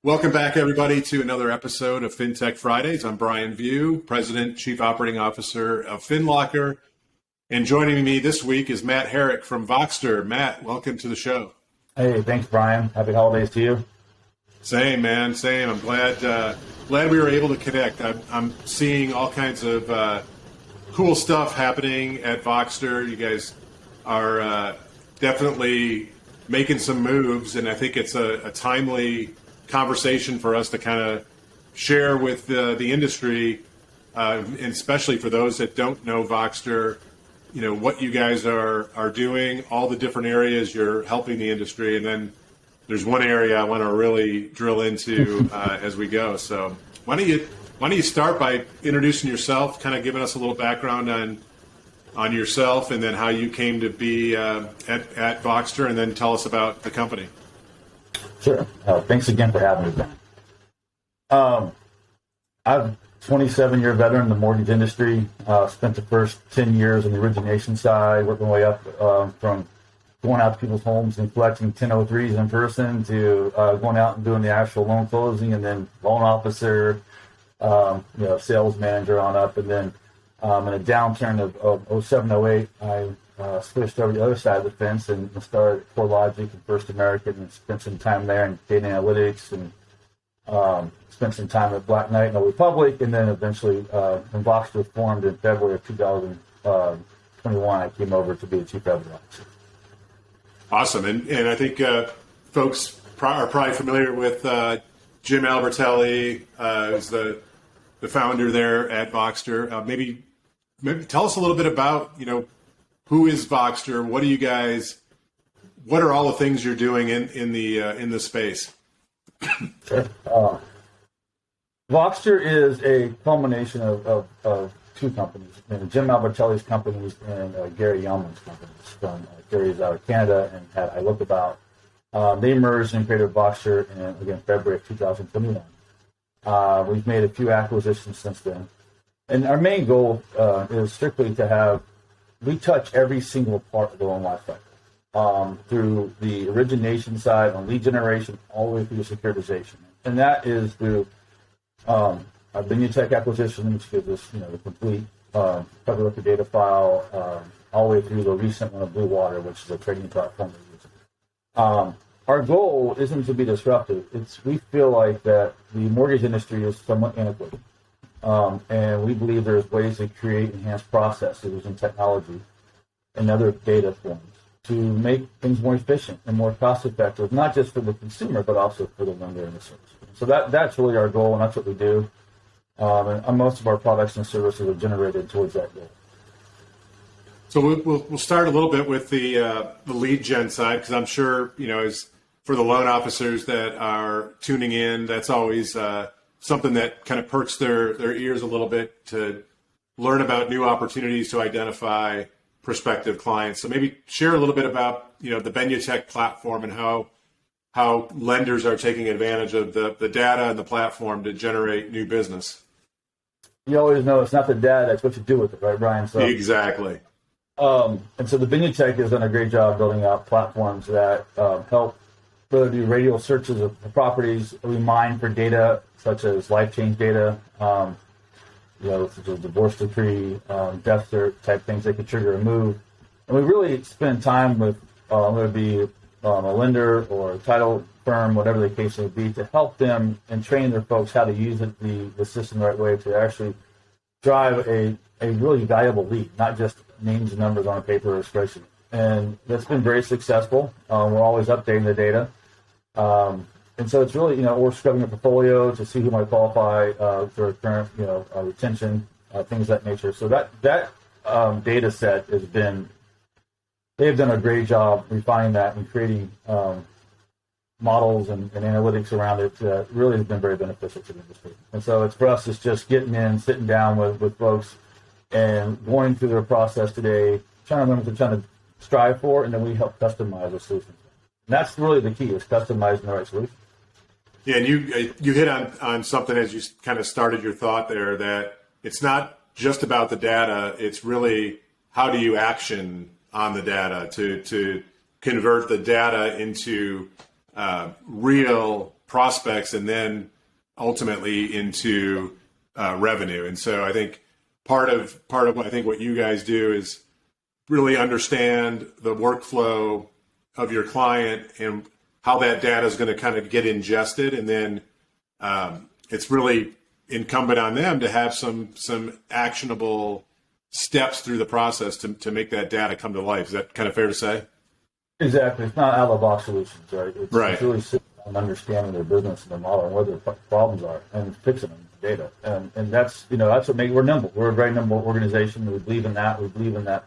Welcome back, everybody, to another episode of Fintech Fridays. I'm Brian Vieaux, President, Chief Operating Officer of FinLocker. And joining me this week is Matt Harrick from Voxtur. Matt, welcome to the show. Hey, thanks, Brian. Happy holidays to you. Same, man. Same. I'm glad we were able to connect. I'm seeing all kinds of cool stuff happening at Voxtur. You guys are definitely making some moves, and I think it's a timely conversation for us to kind of share with the industry, and especially for those that don't know Voxtur, you know, what you guys are doing, all the different areas you're helping the industry, and then there's one area I want to really drill into as we go. So why don't you start by introducing yourself, kind of giving us a little background on yourself, and then how you came to be at Voxtur, and then tell us about the company. Sure. Thanks again for having me, Ben. I'm a 27-year veteran in the mortgage industry. Spent the first 10 years on the origination side, working my way up from going out to people's homes and collecting 1003s in person to going out and doing the actual loan closing, and then loan officer, sales manager on up. And then in a downturn of 07, 08, I switched over to the other side of the fence and started at CoreLogic and First American, and spent some time there in data analytics, and spent some time at Black Knight and Old Republic, and then eventually when Voxtur was formed in February of 2021, I came over to be the Chief Revenue Officer. Awesome. And I think folks are probably familiar with Jim Albertelli, who's the founder there at Voxtur. Maybe tell us a little bit about, who is Voxtur? What are all the things you're doing in the space? Sure. Voxtur is a culmination of two companies, Jim Albertelli's companies and Gary Yeoman's companies. Gary's out of Canada and had iLookAbout. They merged and created Voxtur in, February of 2021. We've made a few acquisitions since then. And our main goal is strictly we touch every single part of the loan lifecycle, through the origination side on lead generation all the way through securitization. And that is through our Fintech acquisition, which gives us, the complete cover of the data file, all the way through the recent one of Blue Water, which is a trading platform we're using. Our goal isn't to be disruptive. We feel like that the mortgage industry is somewhat antiquated. And we believe there's ways to create enhanced processes using technology and other data forms to make things more efficient and more cost effective, not just for the consumer, but also for the lender and the servicer. So that's really our goal, and that's what we do. And most of our products and services are generated towards that goal. So we'll start a little bit with the lead gen side, because I'm sure, as for the loan officers that are tuning in, that's always something that kind of perks their ears a little bit to learn about new opportunities to identify prospective clients. So maybe share a little bit about, the Benutech platform and how lenders are taking advantage of the data and the platform to generate new business. You always know it's not the data, it's what you do with it, right, Brian? So exactly. And so the Fintech has done a great job building out platforms that help whether do radial searches of properties. We mine for data such as life change data, such as divorce decree, death cert type things that could trigger a move. And we really spend time with whether it be a lender or a title firm, whatever the case may be, to help them and train their folks how to use the system the right way to actually drive a really valuable lead, not just names and numbers on a paper or a spreadsheet. And that's been very successful. We're always updating the data. And so it's really, we're scrubbing a portfolio to see who might qualify for current, retention, things of that nature. So that data set they've done a great job refining that and creating models and analytics around it that really has been very beneficial to the industry. And so it's for us, it's just getting in, sitting down with folks and going through their process today, trying to learn what they're trying to strive for, and then we help customize the solution. And that's really the key, is customizing the right solution. Yeah, and you hit on something as you kind of started your thought there, that it's not just about the data, it's really how do you action on the data to convert the data into real prospects and then ultimately into revenue. And so I think part of what I think what you guys do is really understand the workflow of your client and how that data is going to kind of get ingested, and then it's really incumbent on them to have some actionable steps through the process to make that data come to life. Is that kind of fair to say? Exactly. It's not out of the box solutions, right? Right. It's really sitting on understanding their business and their model and what their problems are and fixing them with data. And that's what makes, we're nimble. We're a very nimble organization. We believe in that. We believe in that.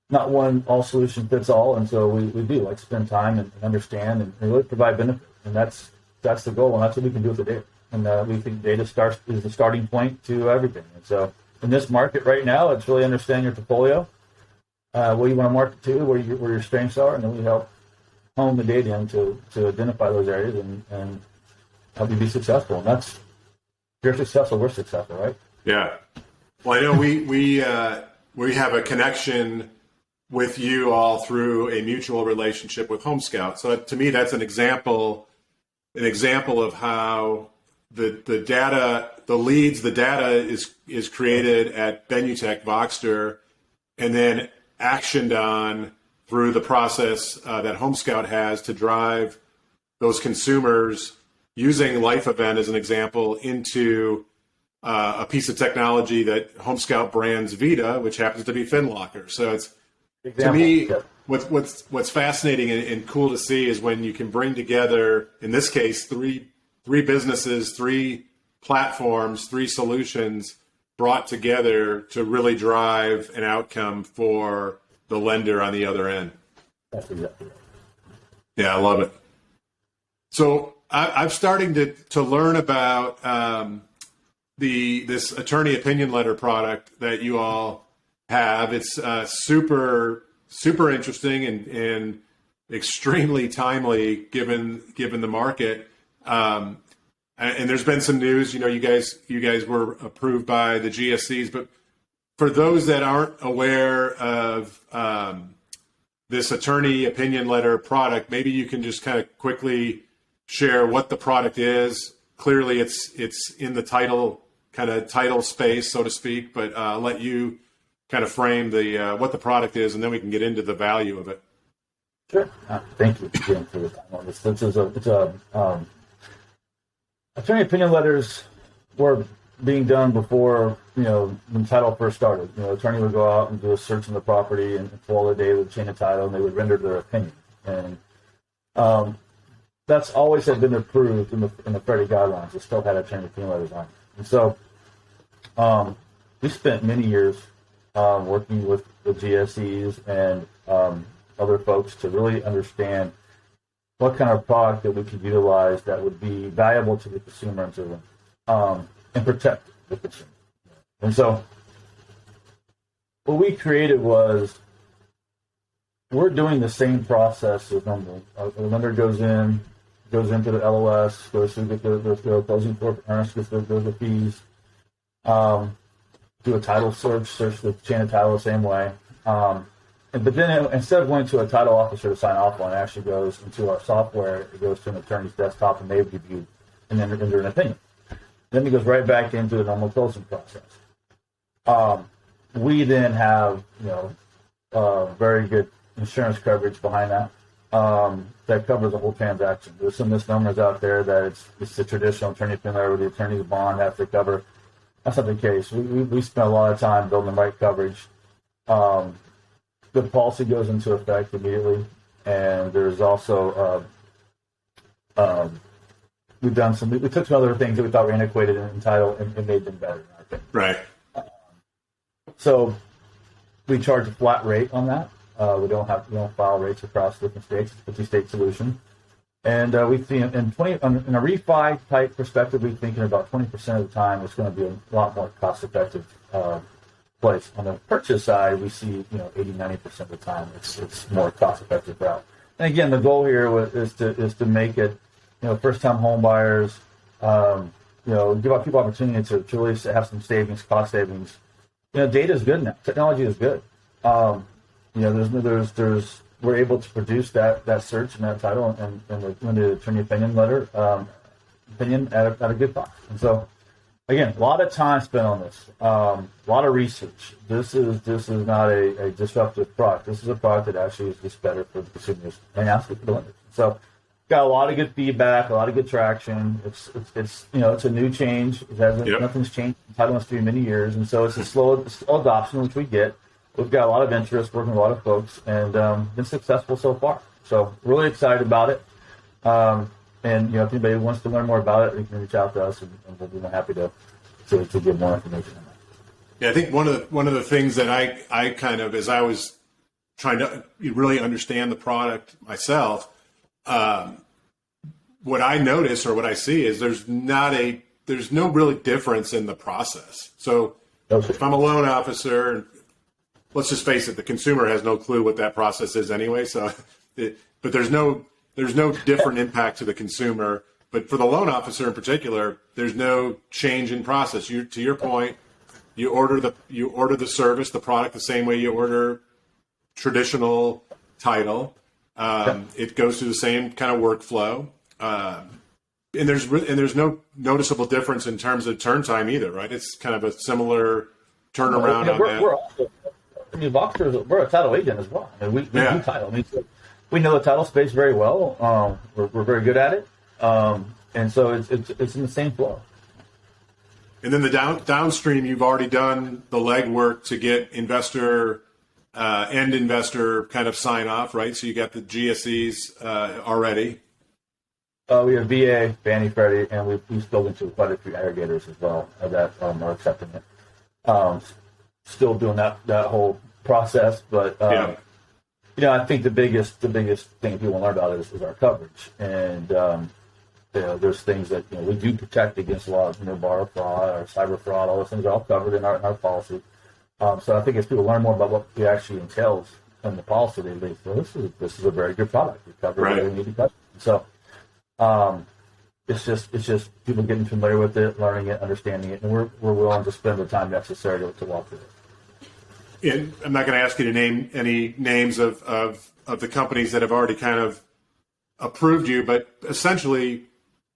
Not one all solution fits all, and so we do like spend time and understand and really provide benefit, and that's the goal, and that's what we can do with the data. And we think data is the starting point to everything. And so in this market right now, it's really understand your portfolio, what you want to market to, where your strengths are, and then we help hone the data in to identify those areas and help you be successful. And that's, if you're successful, we're successful, right? Yeah. Well, I know we have a connection with you all through a mutual relationship with Home Scout. So to me, that's an example of how the data, the leads, the data is created at Benutech Voxtur and then actioned on through the process that Home Scout has to drive those consumers using Life Event as an example into a piece of technology that Home Scout brands Vita, which happens to be FinLocker. So it's, to me, what's fascinating and cool to see is when you can bring together, in this case, three businesses, three platforms, three solutions brought together to really drive an outcome for the lender on the other end. That's exactly right. Yeah, I love it. So I'm starting to learn about this attorney opinion letter product that you all have. It's super interesting and extremely timely given the market. And there's been some news. You guys were approved by the GSEs, but for those that aren't aware of this attorney opinion letter product, maybe you can just kind of quickly share what the product is. Clearly, it's in the title space, so to speak, but I'll let you kind of frame what the product is, and then we can get into the value of it. Sure. Thank you again for the time on this. Attorney opinion letters were being done before, when title first started. Attorney would go out and do a search on the property and pull all the data with chain of title, and they would render their opinion. And that's always had been approved in the Freddie guidelines. It still had attorney opinion letters on it. And so we spent many years working with the GSEs and other folks to really understand what kind of product that we could utilize that would be valuable to the consumer and protect the consumer. And so what we created was, we're doing the same process as normal. A lender goes into the LOS, goes through the closing forbearance, gets the fees, do a title search the chain of title the same way. But then instead of going to a title officer to sign off on, it actually goes into our software. It goes to an attorney's desktop, and they review and then render an opinion. Then it goes right back into the normal closing process. We then have very good insurance coverage behind that that covers the whole transaction. There's some misnomers out there that it's the traditional attorney opinion letter where the attorney's bond has to cover. That's not the case. We spent a lot of time building the right coverage. The policy goes into effect immediately, and there's also we took some other things that we thought were antiquated in title and made them better. I think. Right. So we charge a flat rate on that. We don't file rates across different states. It's a 50-state solution, and we see in a refi type perspective, we're thinking about 20% of the time it's going to be a lot more cost effective. Place. On the purchase side, we see 80-90% of the time it's more cost effective route. And again, the goal here is to make it first time home buyers give people opportunity to really have some savings, cost savings. Data is good now. Technology is good. We're able to produce that search and that title and the attorney opinion letter opinion at a good cost. And so, again, a lot of time spent on this, a lot of research. This is not a disruptive product. This is a product that actually is just better for the consumers and also for the lenders. So, got a lot of good feedback, a lot of good traction. It's it's a new change. It hasn't nothing's changed in title industry in many years, and so it's a slow adoption, which we get. We've got a lot of interest, working with a lot of folks, and been successful so far. So really excited about it. And if anybody wants to learn more about it, you can reach out to us, and we'll be happy to give more information on that. Yeah, I think one of the things that I kind of, as I was trying to really understand the product myself, what I notice or what I see is there's no really difference in the process. So if I'm a loan officer, let's just face it, the consumer has no clue what that process is anyway. So, but there's no different impact to the consumer. But for the loan officer in particular, there's no change in process. To your point, you order the service, the product, the same way you order traditional title. It goes through the same kind of workflow, and there's no noticeable difference in terms of turn time either, right? It's kind of a similar turnaround on that. We're also, Voxtur, we're a title agent as well. We do title. We know the title space very well. We're very good at it, and so it's in the same flow. And then the downstream, you've already done the legwork to get investor kind of sign off, right? So you got the GSEs already. We have VA, Fannie, Freddie, and we've spoken to quite a few aggregators as well that are accepting it. Still doing that whole process, but I think the biggest thing people learn about is our coverage, and there's things that we do protect against a lot of borrower fraud or cyber fraud. All those things are all covered in our policy. So I think as people learn more about what it actually entails in the policy, they feel this is a very good product. We cover what we need to cover. So it's just people getting familiar with it, learning it, understanding it, and we're willing to spend the time necessary to walk through it. And I'm not going to ask you to name any names of the companies that have already kind of approved you, but essentially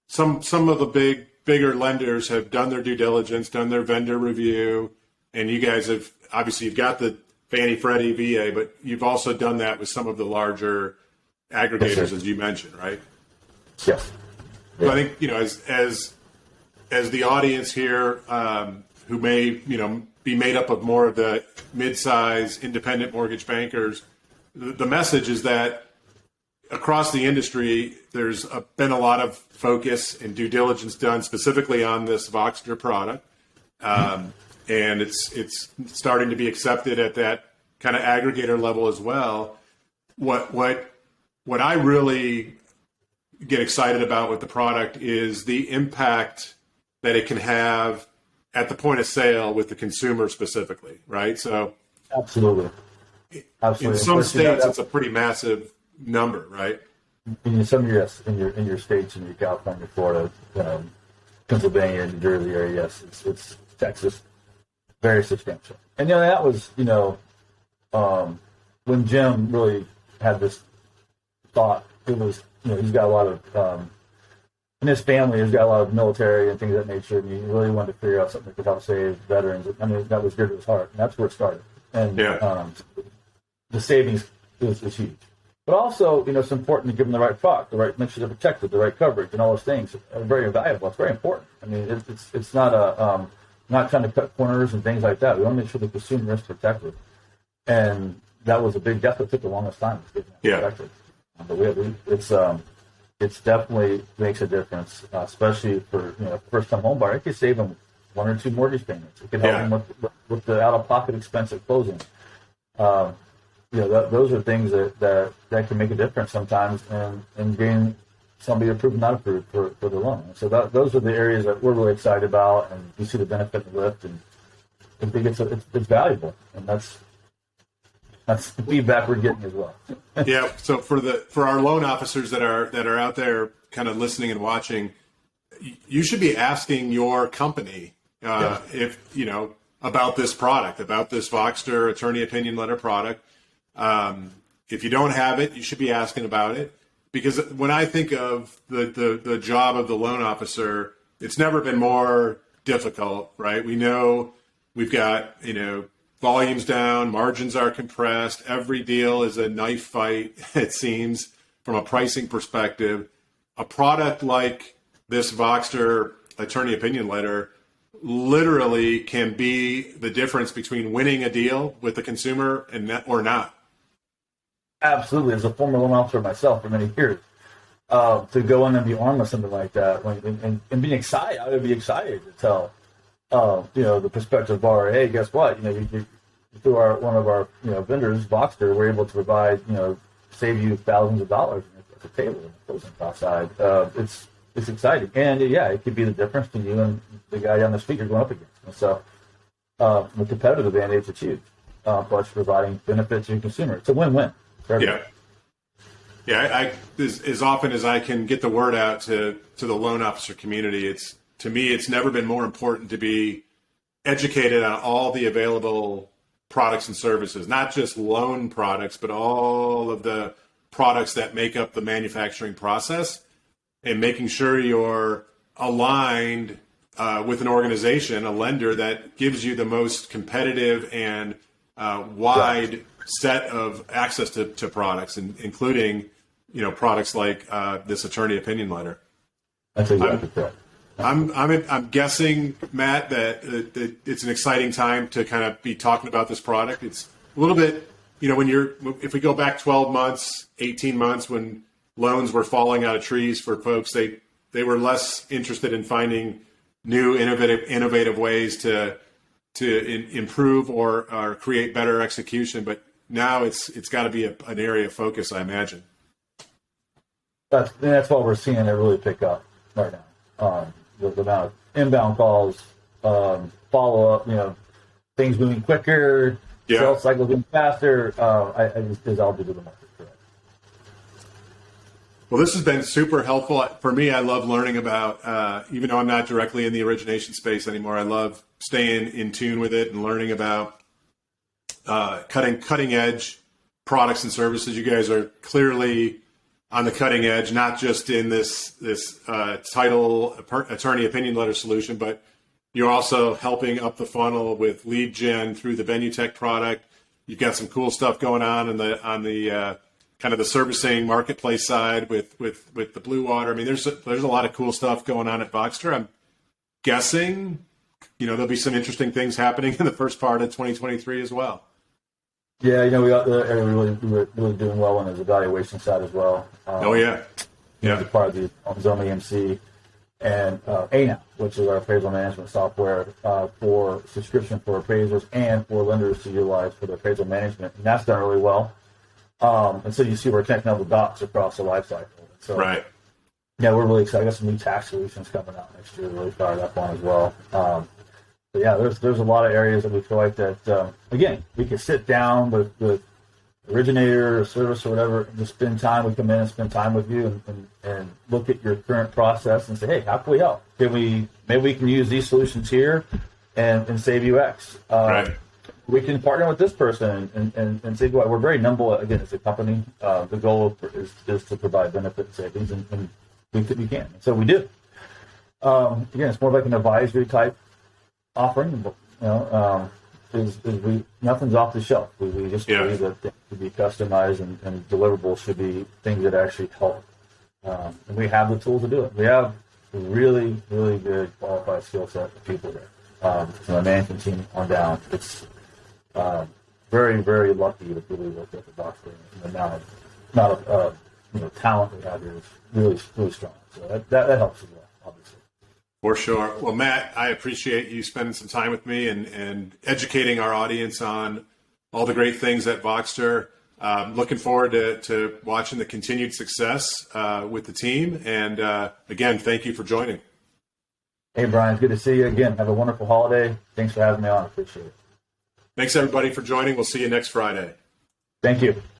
some of the bigger lenders have done their due diligence, done their vendor review, and you guys have obviously you've got the Fannie, Freddie, VA, but you've also done that with some of the larger aggregators, as you mentioned, right? Yes. Yeah. So I think as the audience here, who may be made up of more of the mid-size independent mortgage bankers, the message is that across the industry, there's been a lot of focus and due diligence done specifically on this Voxtur product. And it's starting to be accepted at that kind of aggregator level as well. What I really get excited about with the product is the impact that it can have at the point of sale with the consumer specifically, right? So absolutely. In some states, it's a pretty massive number, right? In some in your states, in your California, Florida, Pennsylvania, New Jersey area, yes, it's Texas. Very substantial. And that was when Jim really had this thought. It was he's got a lot of in his family. He's got a lot of military and things of that nature. And he really wanted to figure out something that could help save veterans. I mean, that was dear to his heart, and that's where it started. And the savings is huge. But also, it's important to give them the right product, the right, make sure they're protected, the right coverage, and all those things are very valuable. It's very important. I mean, it's not not trying to cut corners and things like that. We want to make sure the consumer is protected. And that was a big deficit. It took the longest time to get protected. But it's definitely makes a difference, especially for first-time home buyer. It could save them one or two mortgage payments. It could help them with the out-of-pocket expense at closing. Those are things that can make a difference sometimes in getting somebody approved and not approved for the loan. So those are the areas that we're really excited about, and we see the benefit and lift, and I think it's valuable, and that's the feedback we're getting as well. Yeah. So for our loan officers that are out there kind of listening and watching, you should be asking your company if about this product, about this Voxtur attorney opinion letter product. If you don't have it, you should be asking about it. because when I think of the job of the loan officer, it's never been more difficult, right? We know we've got, volumes down, margins are compressed. Every deal is a knife fight, it seems, from a pricing perspective. A product like this Voxter attorney opinion letter literally can be the difference between winning a deal with the consumer or not. Absolutely. As a former loan officer myself for many years, to go in and be armed with something like that and being excited, I would be excited to tell, the prospective borrower, hey, guess what? Through one of our vendors, Voxtur, we're able to provide, save you thousands of dollars at the table on the closing cost side. It's exciting. And it could be the difference between you and the guy down the street you're going up against. And so the competitive advantage is huge, plus providing benefits to your consumer. It's a win-win for everybody. Yeah, as often as I can get the word out to the loan officer community, to me, it's never been more important to be educated on all the available products and services, not just loan products, but all of the products that make up the manufacturing process, and making sure you're aligned with an organization, a lender that gives you the most competitive and wide set of access to products, including products like this attorney opinion letter. That's exactly correct. I'm guessing, Matt, that it's an exciting time to kind of be talking about this product. It's a little bit, if we go back 12 months, 18 months, when loans were falling out of trees for folks, they were less interested in finding new innovative ways to improve or create better execution. But now it's got to be an area of focus, I imagine. That's what we're seeing it really pick up right now. The amount of inbound calls, follow up, things moving quicker, sales cycles moving faster. I just is all due to the market. Well, this has been super helpful for me. I love learning about, even though I'm not directly in the origination space anymore, I love staying in tune with it and learning about cutting edge products and services. You guys are clearly on the cutting edge, not just in this title attorney opinion letter solution, but you're also helping up the funnel with lead gen through the VenueTech product. You've got some cool stuff going on on the kind of the servicing marketplace side with the Blue Water. I mean, there's a lot of cool stuff going on at Voxtur. I'm guessing, there'll be some interesting things happening in the first part of 2023 as well. Yeah, we got the area we were really doing well on the valuation side as well. As part of the Zone AMC and ANAP, which is our appraisal management software for subscription for appraisers and for lenders to utilize for the appraisal management, and that's done really well. And so you see we're connecting all the dots across the lifecycle. So, right. Yeah, we're really excited. I got some new tax solutions coming out next year. Really fired up on as well. But yeah, there's a lot of areas that we feel like that, again, we can sit down with originator or service or whatever, and just spend time. We come in and spend time with you and look at your current process and say, hey, how can we help? Maybe we can use these solutions here and save you X. Right. We can partner with this person and say, well, we're very nimble, again, as a company. The goal is to provide benefit savings, and we can. So we do. Again, it's more like an advisory type offering. Nothing's off the shelf. We just believe that things should be customized and deliverables should be things that actually help. And we have the tools to do it. We have a really, really good qualified skill set of people there. From the management team on down. It's very, very lucky to really work at the Voxtur, and the amount of talent we have here is really, really strong. So that helps as well, obviously. For sure. Well, Matt, I appreciate you spending some time with me and educating our audience on all the great things at Voxtur. Looking forward to watching the continued success with the team. And again, thank you for joining. Hey, Brian, it's good to see you again. Have a wonderful holiday. Thanks for having me on. I appreciate it. Thanks, everybody, for joining. We'll see you next Friday. Thank you.